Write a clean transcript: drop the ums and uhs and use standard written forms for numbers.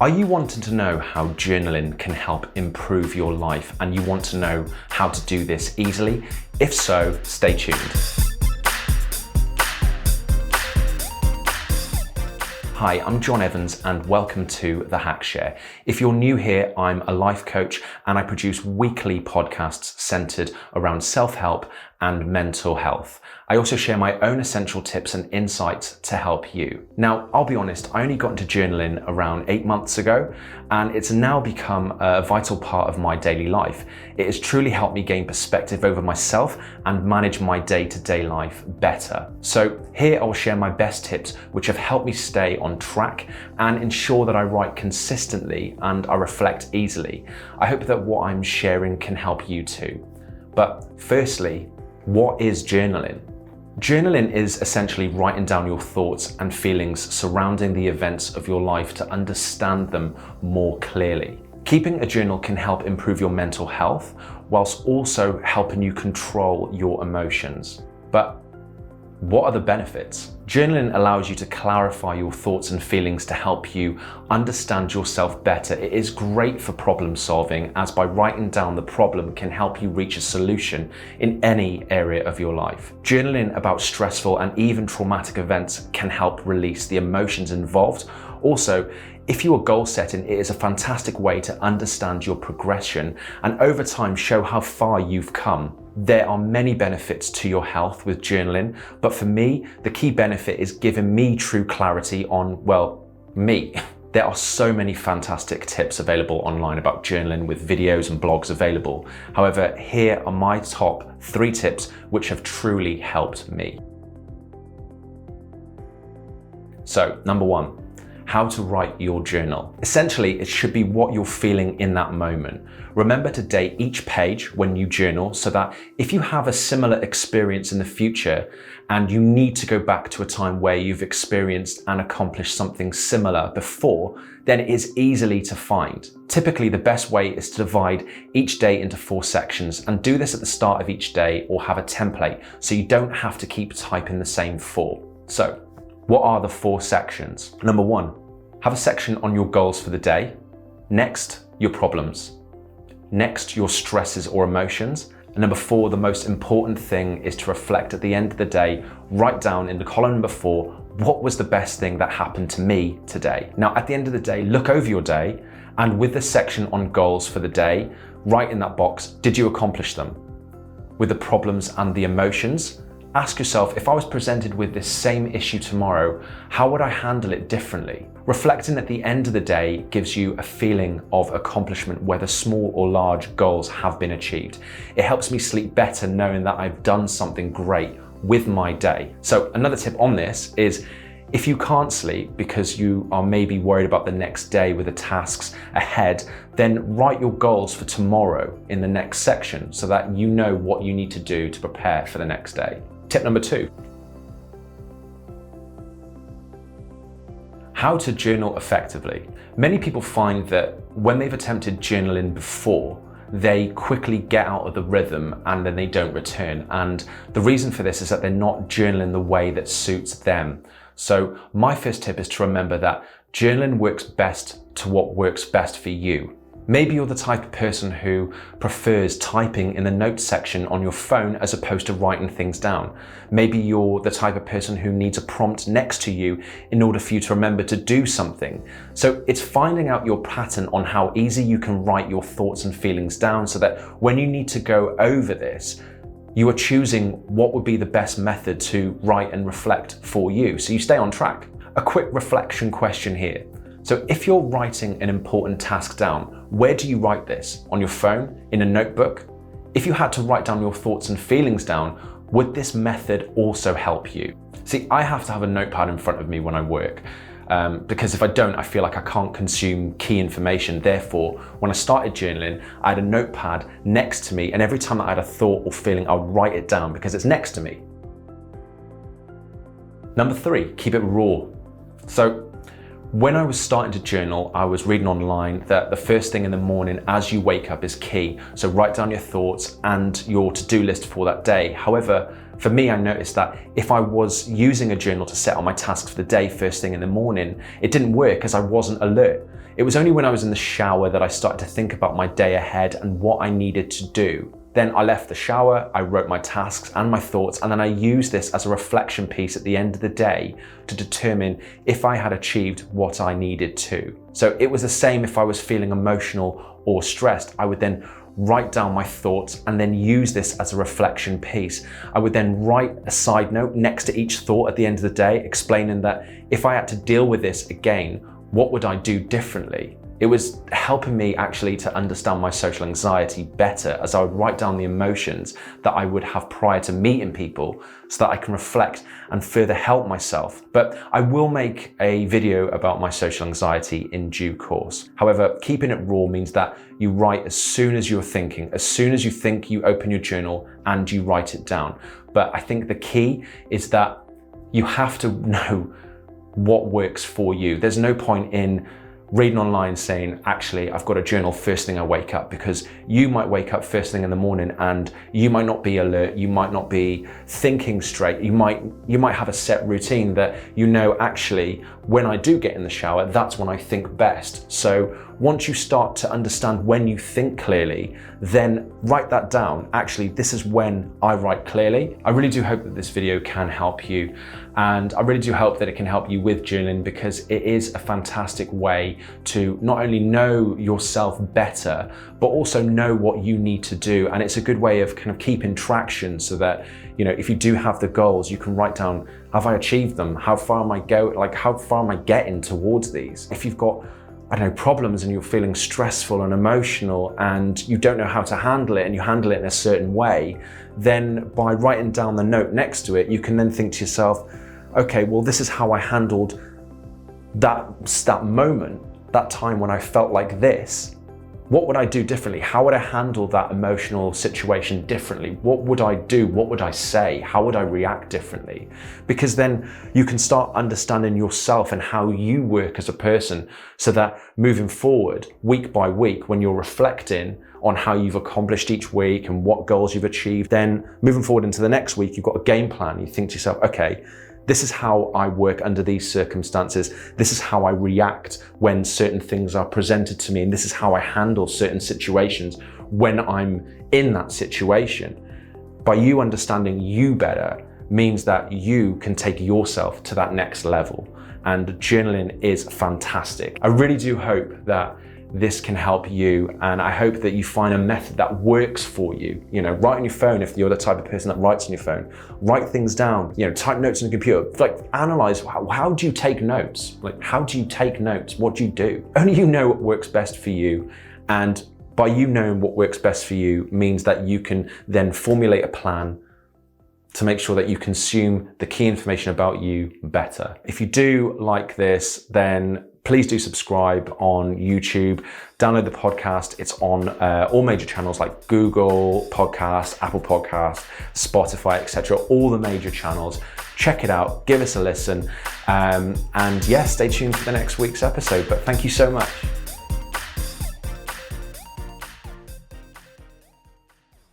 Are you wanting to know how journaling can help improve your life and you want to know how to do this easily? If so, stay tuned. Hi, I'm John Evans and welcome to The Hack Share. If you're new here, I'm a life coach and I produce weekly podcasts centered around self-help and mental health. I also share my own essential tips and insights to help you. Now, I'll be honest, I only got into journaling around 8 months ago, and it's now become a vital part of my daily life. It has truly helped me gain perspective over myself and manage my day-to-day life better. So here I'll share my best tips, which have helped me stay on track and ensure that I write consistently and I reflect easily. I hope that what I'm sharing can help you too. But firstly, what is journaling? Journaling is essentially writing down your thoughts and feelings surrounding the events of your life to understand them more clearly. Keeping a journal can help improve your mental health whilst also helping you control your emotions. But what are the benefits? Journaling allows you to clarify your thoughts and feelings to help you understand yourself better. It is great for problem solving, as by writing down the problem can help you reach a solution in any area of your life. Journaling about stressful and even traumatic events can help release the emotions involved. Also, if you are goal setting, it is a fantastic way to understand your progression and over time show how far you've come. There are many benefits to your health with journaling, but for me, the key benefit is giving me true clarity on, well, me. There are so many fantastic tips available online about journaling with videos and blogs available. However, here are my top 3 tips which have truly helped me. So, number 1. How to write your journal. Essentially, it should be what you're feeling in that moment. Remember to date each page when you journal so that if you have a similar experience in the future and you need to go back to a time where you've experienced and accomplished something similar before, then it is easily to find. Typically, the best way is to divide each day into 4 sections and do this at the start of each day or have a template so you don't have to keep typing the same 4. So, what are the 4 sections? Number 1, have a section on your goals for the day. Next, your problems. Next, your stresses or emotions. And number 4, the most important thing is to reflect at the end of the day, write down in the column number 4, what was the best thing that happened to me today? Now, at the end of the day, look over your day and with the section on goals for the day, write in that box, did you accomplish them? With the problems and the emotions, ask yourself, if I was presented with this same issue tomorrow, how would I handle it differently? Reflecting at the end of the day gives you a feeling of accomplishment, whether small or large goals have been achieved. It helps me sleep better knowing that I've done something great with my day. So another tip on this is, if you can't sleep because you are maybe worried about the next day with the tasks ahead, then write your goals for tomorrow in the next section so that you know what you need to do to prepare for the next day. Tip number 2. How to journal effectively. Many people find that when they've attempted journaling before, they quickly get out of the rhythm and then they don't return. And the reason for this is that they're not journaling the way that suits them. So my first tip is to remember that journaling works best to what works best for you. Maybe you're the type of person who prefers typing in the notes section on your phone as opposed to writing things down. Maybe you're the type of person who needs a prompt next to you in order for you to remember to do something. So it's finding out your pattern on how easy you can write your thoughts and feelings down so that when you need to go over this, you are choosing what would be the best method to write and reflect for you, so you stay on track. A quick reflection question here. So if you're writing an important task down, where do you write this? On your phone? In a notebook? If you had to write down your thoughts and feelings down, would this method also help you? See, I have to have a notepad in front of me when I work, because if I don't, I feel like I can't consume key information. Therefore, when I started journaling, I had a notepad next to me, and every time I had a thought or feeling, I would write it down because it's next to me. Number 3, keep it raw. So when I was starting to journal, I was reading online that the first thing in the morning as you wake up is key. So write down your thoughts and your to-do list for that day. However, for me, I noticed that if I was using a journal to set out my tasks for the day first thing in the morning, it didn't work as I wasn't alert. It was only when I was in the shower that I started to think about my day ahead and what I needed to do. Then I left the shower, I wrote my tasks and my thoughts, and then I used this as a reflection piece at the end of the day to determine if I had achieved what I needed to. So it was the same if I was feeling emotional or stressed. I would then write down my thoughts and then use this as a reflection piece. I would then write a side note next to each thought at the end of the day, explaining that if I had to deal with this again, what would I do differently? It was helping me actually to understand my social anxiety better, as I would write down the emotions that I would have prior to meeting people so that I can reflect and further help myself. But I will make a video about my social anxiety in due course. However, keeping it raw means that you write as soon as you're thinking. As soon as you think, you open your journal and you write it down. But I think the key is that you have to know what works for you. There's no point in reading online saying, actually, I've got a journal first thing I wake up, because you might wake up first thing in the morning and you might not be alert, you might not be thinking straight, you might have a set routine that actually, when I do get in the shower, that's when I think best. So once you start to understand when you think clearly, then write that down. Actually, this is when I write clearly. I really do hope that this video can help you. And I really do hope that it can help you with journaling, because it is a fantastic way to not only know yourself better, but also know what you need to do. And it's a good way of kind of keeping traction so that, if you do have the goals, you can write down, have I achieved them? How far am I how far am I getting towards these? If you've got problems and you're feeling stressful and emotional and you don't know how to handle it, and you handle it in a certain way, then by writing down the note next to it, you can then think to yourself, okay, well, this is how I handled that moment, that time when I felt like this. What would I do differently? How would I handle that emotional situation differently? What would I do? What would I say? How would I react differently? Because then you can start understanding yourself and how you work as a person, so that moving forward, week by week, when you're reflecting on how you've accomplished each week and what goals you've achieved, then moving forward into the next week, you've got a game plan. You think to yourself, okay, this is how I work under these circumstances. This is how I react when certain things are presented to me. And this is how I handle certain situations when I'm in that situation. By you understanding you better means that you can take yourself to that next level. And journaling is fantastic. I really do hope that this can help you, and I hope that you find a method that works for you. Write on your phone if you're the type of person that writes on your phone. Write things down, type notes on the computer. Analyze, how do you take notes? How do you take notes? What do you do? Only you know what works best for you, and by you knowing what works best for you means that you can then formulate a plan to make sure that you consume the key information about you better. If you do like this, then please do subscribe on YouTube, download the podcast. It's on all major channels like Google Podcasts, Apple Podcasts, Spotify, etc. All the major channels. Check it out, give us a listen, and stay tuned for the next week's episode. But thank you so much.